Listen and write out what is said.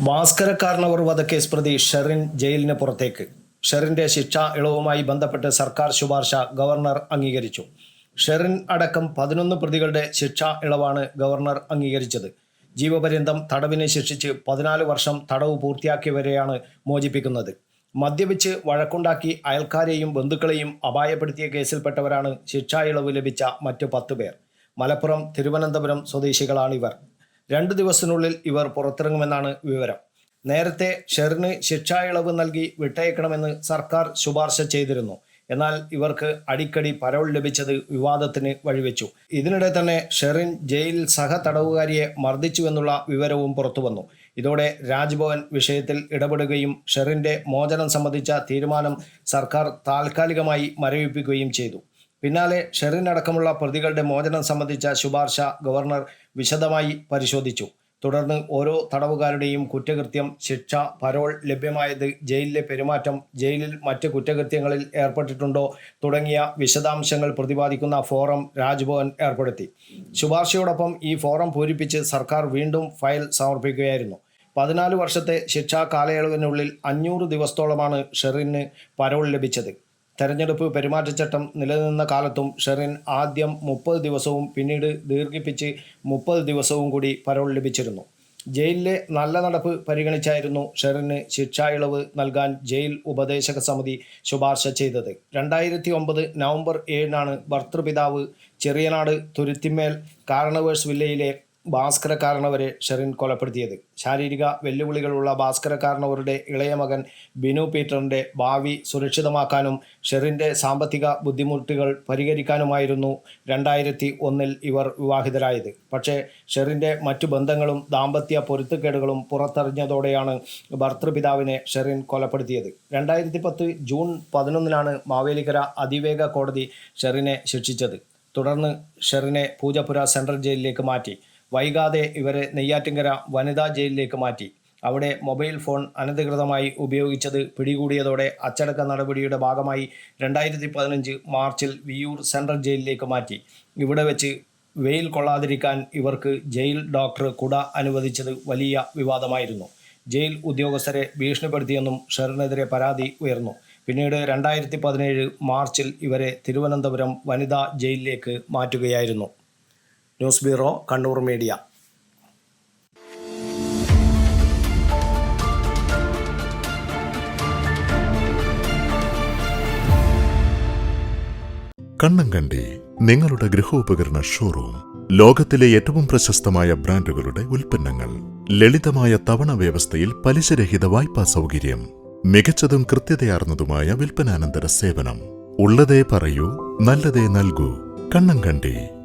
ഭാസ്കരക്കാരനവർ വധക്കേസ് പ്രതി ഷെറിൻ ജയിലിന് പുറത്തേക്ക്. ഷെറിന്റെ ശിക്ഷാ ഇളവുമായി ബന്ധപ്പെട്ട് സർക്കാർ ശുപാർശ ഗവർണർ അംഗീകരിച്ചു. ഷെറിൻ അടക്കം 11 പ്രതികളുടെ ശിക്ഷാ ഇളവാണ് ഗവർണർ അംഗീകരിച്ചത്. ജീവപര്യന്തം തടവിന് ശിക്ഷിച്ച് 14 വർഷം തടവ് പൂർത്തിയാക്കിയവരെയാണ് മോചിപ്പിക്കുന്നത്. മദ്യപിച്ച് വഴക്കുണ്ടാക്കി അയൽക്കാരെയും ബന്ധുക്കളെയും അപായപ്പെടുത്തിയ കേസിൽപ്പെട്ടവരാണ് ശിക്ഷാ ഇളവ് ലഭിച്ച മറ്റ് 10 പേർ. മലപ്പുറം, തിരുവനന്തപുരം സ്വദേശികളാണിവർ. 2 ദിവസത്തിനുള്ളിൽ ഇവർ പുറത്തിറങ്ങുമെന്നാണ് വിവരം. നേരത്തെ ഷെറിന് ശിക്ഷാ ഇളവ് നൽകി വിട്ടയക്കണമെന്ന് സർക്കാർ ശുപാർശ ചെയ്തിരുന്നു. എന്നാൽ ഇവർക്ക് അടിക്കടി പരോൾ ലഭിച്ചത് വിവാദത്തിന് വഴിവെച്ചു. ഇതിനിടെ തന്നെ ഷെറിൻ ജയിലിൽ തടവുകാരിയെ മർദ്ദിച്ചുവെന്നുള്ള വിവരവും പുറത്തുവന്നു. ഇതോടെ രാജ്ഭവൻ വിഷയത്തിൽ ഇടപെടുകയും ഷെറിന്റെ മോചനം സംബന്ധിച്ച തീരുമാനം സർക്കാർ താൽക്കാലികമായി മരവിപ്പിക്കുകയും ചെയ്തു. പിന്നാലെ ഷെറിൻ അടക്കമുള്ള പ്രതികളുടെ മോചനം സംബന്ധിച്ച ശുപാർശ ഗവർണർ വിശദമായി പരിശോധിച്ചു. തുടർന്ന് ഓരോ തടവുകാരുടെയും കുറ്റകൃത്യം, ശിക്ഷ, പരോൾ ലഭ്യമായത്, ജയിലിലെ പെരുമാറ്റം, ജയിലിൽ മറ്റ് കുറ്റകൃത്യങ്ങളിൽ ഏർപ്പെട്ടിട്ടുണ്ടോ തുടങ്ങിയ വിശദാംശങ്ങൾ പ്രതിപാദിക്കുന്ന ഫോറം രാജ്ഭവൻ ഏർപ്പെടുത്തി. ശുപാർശയോടൊപ്പം ഈ ഫോറം പൂരിപ്പിച്ച് സർക്കാർ വീണ്ടും ഫയൽ സമർപ്പിക്കുകയായിരുന്നു. 14 വർഷത്തെ ശിക്ഷാ കാലയളവിനുള്ളിൽ 500 ദിവസത്തോളമാണ് ഷെറിന് പരോൾ ലഭിച്ചത്. തെരഞ്ഞെടുപ്പ് പെരുമാറ്റച്ചട്ടം നിലനിന്ന കാലത്തും ഷെറിൻ ആദ്യം 30 ദിവസവും പിന്നീട് ദീർഘിപ്പിച്ച് 30 ദിവസവും കൂടി പരോൾ ലഭിച്ചിരുന്നു. ജയിലിലെ നല്ല നടപ്പ് പരിഗണിച്ചായിരുന്നു ഷെറിന് ശിക്ഷാ ഇളവ് നൽകാൻ ജയിൽ ഉപദേശക സമിതി ശുപാർശ ചെയ്തത്. 2009 നവംബർ 7-നാണ് ഭർതൃപിതാവ് ചെറിയനാട് തുരുത്തിമേൽ കാരണവേഴ്സ് വില്ലയിലെ ഭാസ്കരക്കാരനവരെ ഷെറിൻ കൊലപ്പെടുത്തിയത്. ശാരീരിക വെല്ലുവിളികളുള്ള ഭാസ്കരക്കാരനവരുടെ ഇളയ മകൻ ബിനു പീറ്ററിന്റെ ഭാവി സുരക്ഷിതമാക്കാനും ഷെറിന്റെ സാമ്പത്തിക ബുദ്ധിമുട്ടുകൾ പരിഹരിക്കാനുമായിരുന്നു 2001-ൽ ഇവർ വിവാഹിതരായത്. പക്ഷേ ഷെറിന്റെ മറ്റു ബന്ധങ്ങളും ദാമ്പത്യ പൊരുത്തക്കേടുകളും പുറത്തറിഞ്ഞതോടെയാണ് ഭർതൃപിതാവിനെ ഷെറിൻ കൊലപ്പെടുത്തിയത്. 2010 ജൂൺ 11-നാണ് മാവേലിക്കര അതിവേഗ കോടതി ഷെറിനെ ശിക്ഷിച്ചത്. തുടർന്ന് ഷെറിനെ പൂജപ്പുര സെൻട്രൽ ജയിലിലേക്ക് മാറ്റി. വൈകാതെ ഇവരെ നെയ്യാറ്റിൻകര വനിതാ ജയിലിലേക്ക് മാറ്റി. അവിടെ മൊബൈൽ ഫോൺ അനധികൃതമായി ഉപയോഗിച്ചത് പിടികൂടിയതോടെ അച്ചടക്ക നടപടിയുടെ ഭാഗമായി 2015 മാർച്ചിൽ വിയ്യൂർ സെൻട്രൽ ജയിലിലേക്ക് മാറ്റി. ഇവിടെ വെച്ച് വെയിൽ കൊള്ളാതിരിക്കാൻ ഇവർക്ക് ജയിൽ ഡോക്ടർ കുട അനുവദിച്ചത് വലിയ വിവാദമായിരുന്നു. ജയിൽ ഉദ്യോഗസ്ഥരെ ഭീഷണിപ്പെടുത്തിയെന്നും ഷെറിനെതിരെ പരാതി ഉയർന്നു. പിന്നീട് 2017 മാർച്ചിൽ ഇവരെ തിരുവനന്തപുരം വനിതാ ജയിലിലേക്ക് മാറ്റുകയായിരുന്നു. News bureau, Kannur media. Kannankandi നിങ്ങളുടെ ഗൃഹോപകരണ ഷോറൂം. ലോകത്തിലെ ഏറ്റവും പ്രശസ്തമായ ബ്രാൻഡുകളുടെ ഉൽപ്പന്നങ്ങൾ, ലളിതമായ തവണ വ്യവസ്ഥയിൽ പലിശരഹിത വായ്പാ സൗകര്യം, മികച്ചതും കൃത്യതയാർന്നതുമായ വിൽപ്പനാനന്തര സേവനം. ഉള്ളതേ പറയൂ, നല്ലതേ നൽകൂ. കണ്ണങ്കണ്ടി.